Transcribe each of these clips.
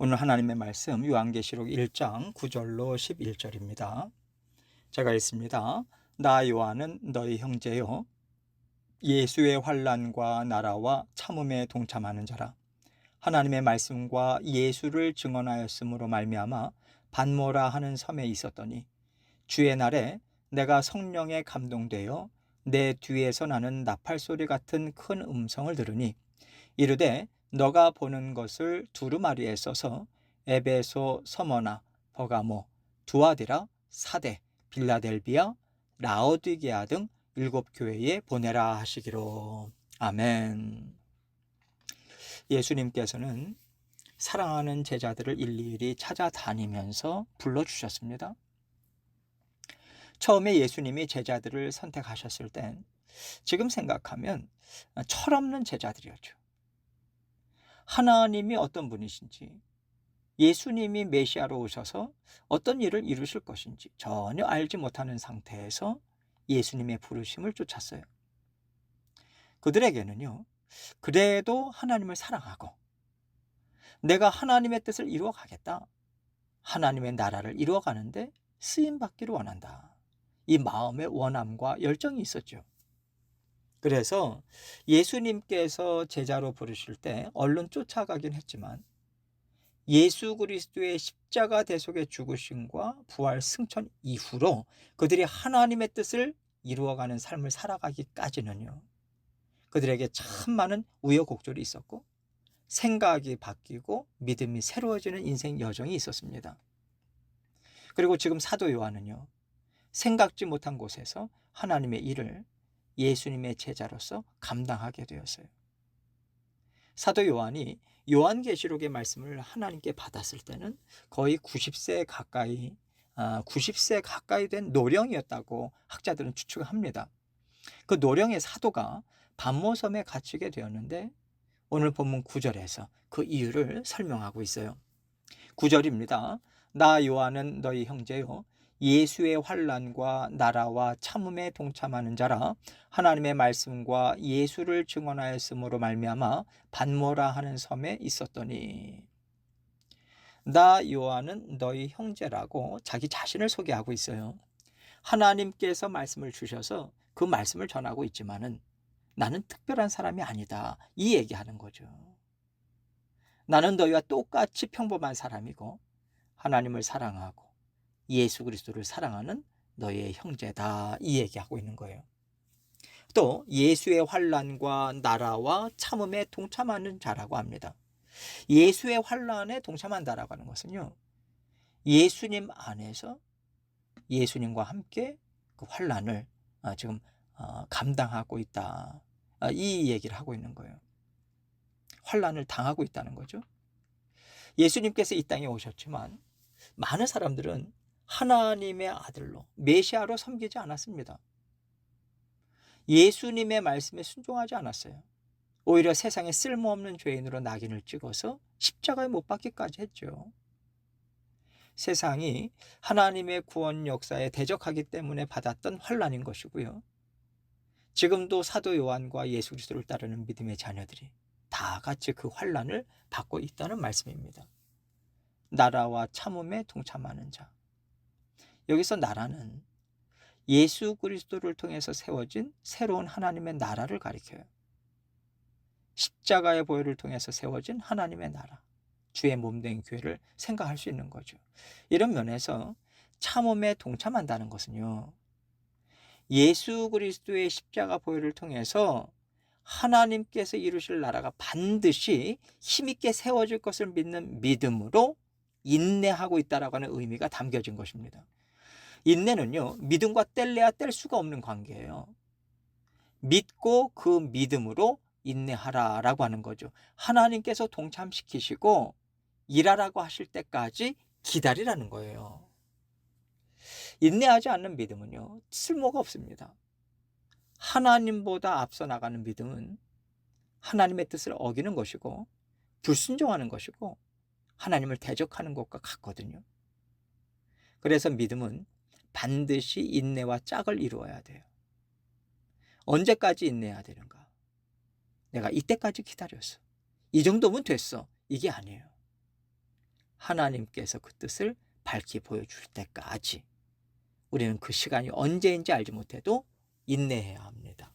오늘 하나님의 말씀 요한계시록 1장 9절로 11절입니다. 제가 읽습니다. 나 요한은 너희 형제요 예수의 환난과 나라와 참음에 동참하는 자라. 하나님의 말씀과 예수를 증언하였으므로 말미암아 반모라 하는 섬에 있었더니 주의 날에 내가 성령에 감동되어 내 뒤에서 나는 나팔 소리 같은 큰 음성을 들으니 이르되 너가 보는 것을 두루마리에 써서 에베소, 서머나, 버가모, 두아디라, 사대, 빌라델비아, 라오디게아 등 7교회에 보내라 하시기로. 아멘. 예수님께서는 사랑하는 제자들을 일일이 찾아다니면서 불러주셨습니다. 처음에 예수님이 제자들을 선택하셨을 땐 지금 생각하면 철없는 제자들이었죠. 하나님이 어떤 분이신지, 예수님이 메시아로 오셔서 어떤 일을 이루실 것인지 전혀 알지 못하는 상태에서 예수님의 부르심을 쫓았어요. 그들에게는요, 그래도 하나님을 사랑하고 내가 하나님의 뜻을 이루어가겠다, 하나님의 나라를 이루어가는데 쓰임받기를 원한다, 이 마음의 원함과 열정이 있었죠. 그래서 예수님께서 제자로 부르실 때 얼른 쫓아가긴 했지만 예수 그리스도의 십자가 대속의 죽으심과 부활 승천 이후로 그들이 하나님의 뜻을 이루어가는 삶을 살아가기까지는요, 그들에게 참 많은 우여곡절이 있었고 생각이 바뀌고 믿음이 새로워지는 인생 여정이 있었습니다. 그리고 지금 사도 요한은요, 생각지 못한 곳에서 하나님의 일을 예수님의 제자로서 감당하게 되었어요. 사도 요한이 요한계시록의 말씀을 하나님께 받았을 때는 거의 90세 가까이 된 노령이었다고 학자들은 추측합니다. 그 노령의 사도가 반모섬에 갇히게 되었는데 오늘 본문 9절에서 그 이유를 설명하고 있어요. 9절입니다. 나 요한은 너희 형제요 예수의 환난과 나라와 참음에 동참하는 자라. 하나님의 말씀과 예수를 증언하였으므로 말미암아 반모라 하는 섬에 있었더니. 나 요한은 너희 형제라고 자기 자신을 소개하고 있어요. 하나님께서 말씀을 주셔서 그 말씀을 전하고 있지만은 나는 특별한 사람이 아니다, 이 얘기하는 거죠. 나는 너희와 똑같이 평범한 사람이고 하나님을 사랑하고 예수 그리스도를 사랑하는 너희의 형제다, 이 얘기하고 있는 거예요. 또 예수의 환난과 나라와 참음에 동참하는 자라고 합니다. 예수의 환난에 동참한다라고 하는 것은요, 예수님 안에서 예수님과 함께 그 환난을 지금 감당하고 있다, 이 얘기를 하고 있는 거예요. 환난을 당하고 있다는 거죠. 예수님께서 이 땅에 오셨지만 많은 사람들은 하나님의 아들로 메시아로 섬기지 않았습니다. 예수님의 말씀에 순종하지 않았어요. 오히려 세상에 쓸모없는 죄인으로 낙인을 찍어서 십자가에 못 박기까지 했죠. 세상이 하나님의 구원 역사에 대적하기 때문에 받았던 환난인 것이고요. 지금도 사도 요한과 예수 그리스도를 따르는 믿음의 자녀들이 다 같이 그 환난을 받고 있다는 말씀입니다. 나라와 참음에 동참하는 자. 여기서 나라는 예수 그리스도를 통해서 세워진 새로운 하나님의 나라를 가리켜요. 십자가의 보혈을 통해서 세워진 하나님의 나라, 주의 몸된 교회를 생각할 수 있는 거죠. 이런 면에서 참음에 동참한다는 것은요, 예수 그리스도의 십자가 보혈을 통해서 하나님께서 이루실 나라가 반드시 힘있게 세워질 것을 믿는 믿음으로 인내하고 있다라고 하는 의미가 담겨진 것입니다. 인내는요, 믿음과 뗄래야 뗄 수가 없는 관계예요. 믿고 그 믿음으로 인내하라라고 하는 거죠. 하나님께서 동참시키시고 일하라고 하실 때까지 기다리라는 거예요. 인내하지 않는 믿음은요, 쓸모가 없습니다. 하나님보다 앞서 나가는 믿음은 하나님의 뜻을 어기는 것이고 불순종하는 것이고 하나님을 대적하는 것과 같거든요. 그래서 믿음은 반드시 인내와 짝을 이루어야 돼요. 언제까지 인내해야 되는가? 내가 이때까지 기다렸어, 이 정도면 됐어, 이게 아니에요. 하나님께서 그 뜻을 밝히 보여줄 때까지 우리는 그 시간이 언제인지 알지 못해도 인내해야 합니다.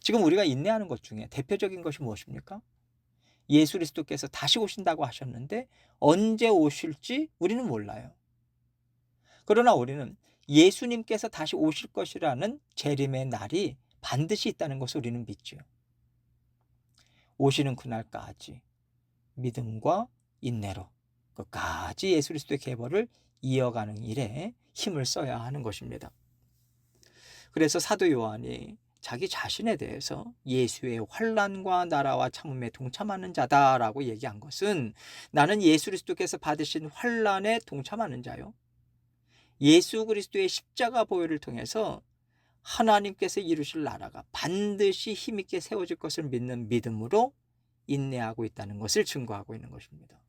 지금 우리가 인내하는 것 중에 대표적인 것이 무엇입니까? 예수 그리스도께서 다시 오신다고 하셨는데 언제 오실지 우리는 몰라요. 그러나 우리는 예수님께서 다시 오실 것이라는 재림의 날이 반드시 있다는 것을 우리는 믿죠. 오시는 그날까지 믿음과 인내로 끝까지 예수 그리스도의 계보를 이어가는 일에 힘을 써야 하는 것입니다. 그래서 사도 요한이 자기 자신에 대해서 예수의 환난과 나라와 참음에 동참하는 자다라고 얘기한 것은 나는 예수 그리스도께서 받으신 환난에 동참하는 자요. 예수 그리스도의 십자가 보혈을 통해서 하나님께서 이루실 나라가 반드시 힘있게 세워질 것을 믿는 믿음으로 인내하고 있다는 것을 증거하고 있는 것입니다.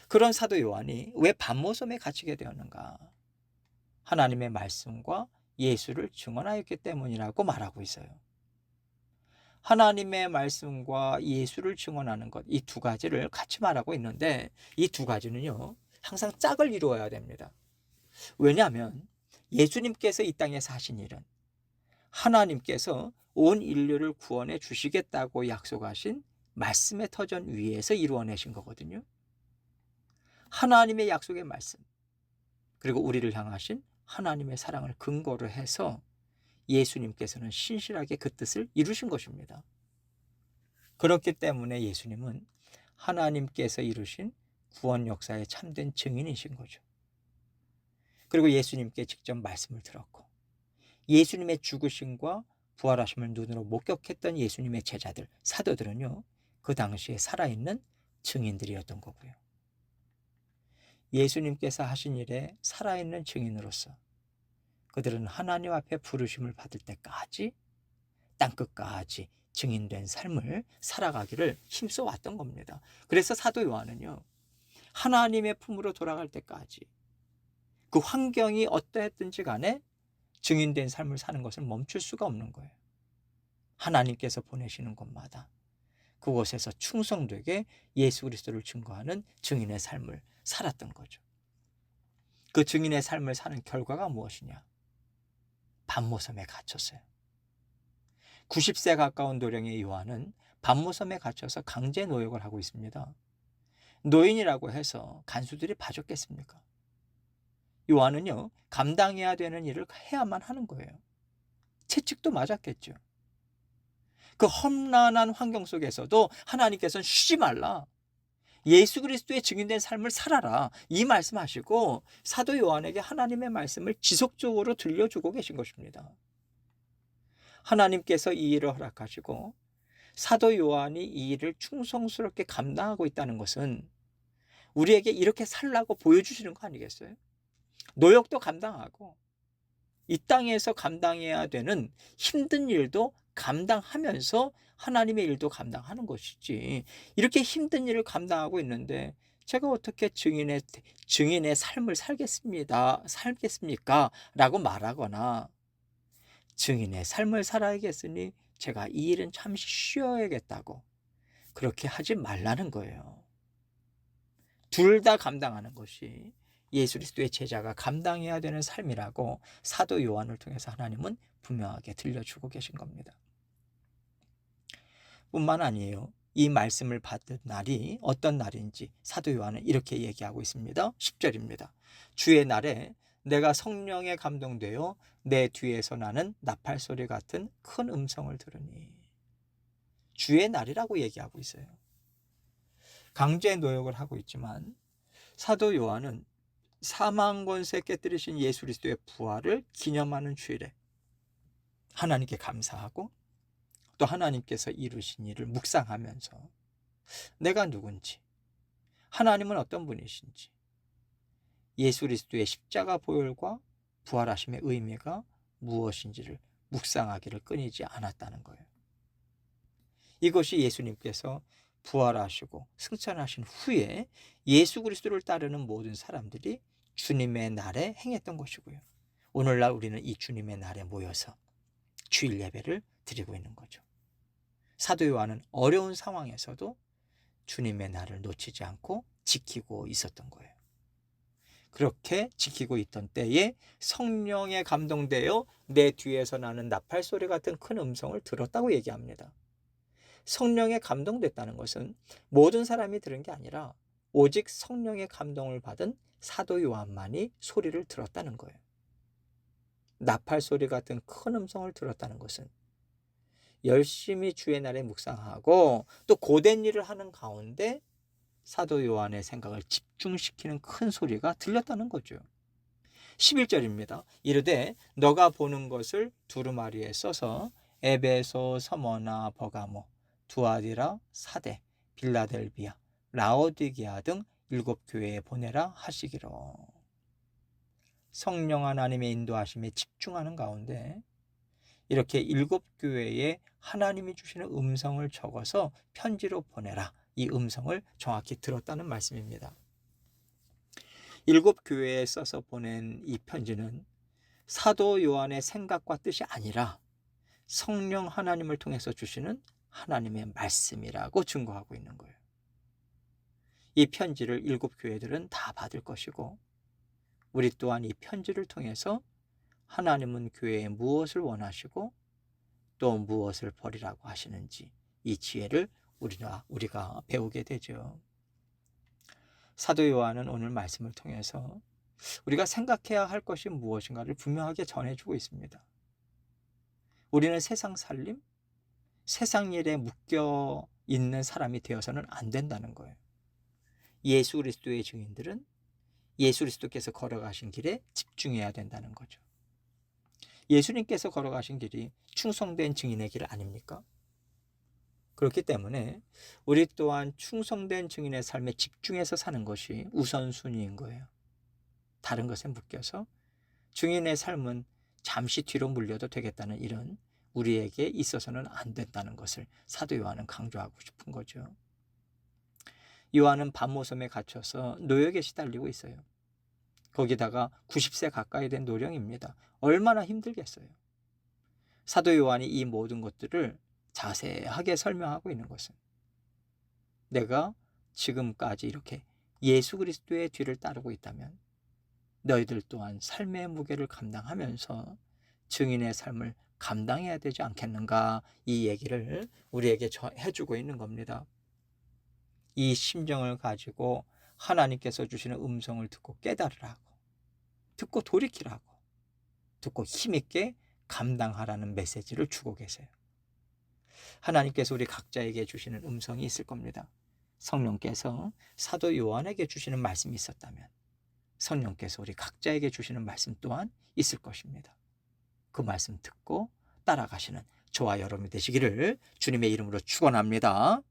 그런 사도 요한이 왜 patmos섬에 갇히게 되었는가? 하나님의 말씀과 예수를 증언하였기 때문이라고 말하고 있어요. 하나님의 말씀과 예수를 증언하는 것, 이 두 가지를 같이 말하고 있는데 이 두 가지는요, 항상 짝을 이루어야 됩니다. 왜냐하면 예수님께서 이 땅에서 하신 일은 하나님께서 온 인류를 구원해 주시겠다고 약속하신 말씀의 터전 위에서 이루어내신 거거든요. 하나님의 약속의 말씀, 그리고 우리를 향하신 하나님의 사랑을 근거로 해서 예수님께서는 신실하게 그 뜻을 이루신 것입니다. 그렇기 때문에 예수님은 하나님께서 이루신 구원 역사의 참된 증인이신 거죠. 그리고 예수님께 직접 말씀을 들었고 예수님의 죽으심과 부활하심을 눈으로 목격했던 예수님의 제자들, 사도들은요, 그 당시에 살아있는 증인들이었던 거고요. 예수님께서 하신 일에 살아있는 증인으로서 그들은 하나님 앞에 부르심을 받을 때까지 땅끝까지 증인된 삶을 살아가기를 힘써 왔던 겁니다. 그래서 사도 요한은요, 하나님의 품으로 돌아갈 때까지 그 환경이 어떠했든지 간에 증인된 삶을 사는 것을 멈출 수가 없는 거예요. 하나님께서 보내시는 곳마다 그곳에서 충성되게 예수 그리스도를 증거하는 증인의 삶을 살았던 거죠. 그 증인의 삶을 사는 결과가 무엇이냐? patmos섬에 갇혔어요. 90세 가까운 노령의 요한은 patmos섬에 갇혀서 강제 노역을 하고 있습니다. 노인이라고 해서 간수들이 봐줬겠습니까? 요한은요, 감당해야 되는 일을 해야만 하는 거예요. 채찍도 맞았겠죠. 그 험난한 환경 속에서도 하나님께서는 쉬지 말라, 예수 그리스도의 증인된 삶을 살아라, 이 말씀하시고 사도 요한에게 하나님의 말씀을 지속적으로 들려주고 계신 것입니다. 하나님께서 이 일을 허락하시고 사도 요한이 이 일을 충성스럽게 감당하고 있다는 것은 우리에게 이렇게 살라고 보여주시는 거 아니겠어요? 노역도 감당하고 이 땅에서 감당해야 되는 힘든 일도 감당하면서 하나님의 일도 감당하는 것이지, 이렇게 힘든 일을 감당하고 있는데 제가 어떻게 증인의 삶을 살겠습니까? 라고 말하거나 증인의 삶을 살아야겠으니 제가 이 일은 잠시 쉬어야겠다고 그렇게 하지 말라는 거예요. 둘 다 감당하는 것이 예수 그리스도의 제자가 감당해야 되는 삶이라고 사도 요한을 통해서 하나님은 분명하게 들려주고 계신 겁니다. 뿐만 아니에요. 이 말씀을 받은 날이 어떤 날인지 사도 요한은 이렇게 얘기하고 있습니다. 10절입니다. 주의 날에 내가 성령에 감동되어 내 뒤에서 나는 나팔 소리 같은 큰 음성을 들으니, 주의 날이라고 얘기하고 있어요. 강제 노역을 하고 있지만 사도 요한은 사망 권세 깨뜨리신 예수 그리스도의 부활을 기념하는 주일에 하나님께 감사하고 또 하나님께서 이루신 일을 묵상하면서 내가 누군지, 하나님은 어떤 분이신지, 예수 그리스도의 십자가 보혈과 부활하심의 의미가 무엇인지를 묵상하기를 끊이지 않았다는 거예요. 이것이 예수님께서 부활하시고 승천하신 후에 예수 그리스도를 따르는 모든 사람들이 주님의 날에 행했던 것이고요. 오늘날 우리는 이 주님의 날에 모여서 주일 예배를 드리고 있는 거죠. 사도 요한은 어려운 상황에서도 주님의 날을 놓치지 않고 지키고 있었던 거예요. 그렇게 지키고 있던 때에 성령에 감동되어 내 뒤에서 나는 나팔 소리 같은 큰 음성을 들었다고 얘기합니다. 성령에 감동됐다는 것은 모든 사람이 들은 게 아니라 오직 성령의 감동을 받은 사도 요한만이 소리를 들었다는 거예요. 나팔 소리 같은 큰 음성을 들었다는 것은 열심히 주의 날에 묵상하고 또 고된 일을 하는 가운데 사도 요한의 생각을 집중시키는 큰 소리가 들렸다는 거죠. 11절입니다. 이르되 너가 보는 것을 두루마리에 써서 에베소, 서머나, 버가모, 두아디라, 사대, 빌라델비아, 라오디게아 등 7교회에 보내라 하시기로. 성령 하나님의 인도하심에 집중하는 가운데 이렇게 7교회에 하나님이 주시는 음성을 적어서 편지로 보내라. 이 음성을 정확히 들었다는 말씀입니다. 7교회에 써서 보낸 이 편지는 사도 요한의 생각과 뜻이 아니라 성령 하나님을 통해서 주시는 하나님의 말씀이라고 증거하고 있는 거예요. 이 편지를 7교회들은 다 받을 것이고 우리 또한 이 편지를 통해서 하나님은 교회에 무엇을 원하시고 또 무엇을 버리라고 하시는지 이 지혜를 우리가 배우게 되죠. 사도 요한은 오늘 말씀을 통해서 우리가 생각해야 할 것이 무엇인가를 분명하게 전해주고 있습니다. 우리는 세상 살림, 세상 일에 묶여 있는 사람이 되어서는 안 된다는 거예요. 예수 그리스도의 증인들은 예수 그리스도께서 걸어가신 길에 집중해야 된다는 거죠. 예수님께서 걸어가신 길이 충성된 증인의 길 아닙니까? 그렇기 때문에 우리 또한 충성된 증인의 삶에 집중해서 사는 것이 우선순위인 거예요. 다른 것에 묶여서 증인의 삶은 잠시 뒤로 물려도 되겠다는 일은 우리에게 있어서는 안 된다는 것을 사도 요한은 강조하고 싶은 거죠. 요한은 밤모섬에 갇혀서 노역에 시달리고 있어요. 거기다가 90세 가까이 된 노령입니다. 얼마나 힘들겠어요. 사도 요한이 이 모든 것들을 자세하게 설명하고 있는 것은 내가 지금까지 이렇게 예수 그리스도의 뒤를 따르고 있다면 너희들 또한 삶의 무게를 감당하면서 증인의 삶을 감당해야 되지 않겠는가, 이 얘기를 우리에게 해주고 있는 겁니다. 이 심정을 가지고 하나님께서 주시는 음성을 듣고 깨달으라고, 듣고 돌이키라고, 듣고 힘있게 감당하라는 메시지를 주고 계세요. 하나님께서 우리 각자에게 주시는 음성이 있을 겁니다. 성령께서 사도 요한에게 주시는 말씀이 있었다면 성령께서 우리 각자에게 주시는 말씀 또한 있을 것입니다. 그 말씀 듣고 따라가시는 저와 여러분이 되시기를 주님의 이름으로 축원합니다.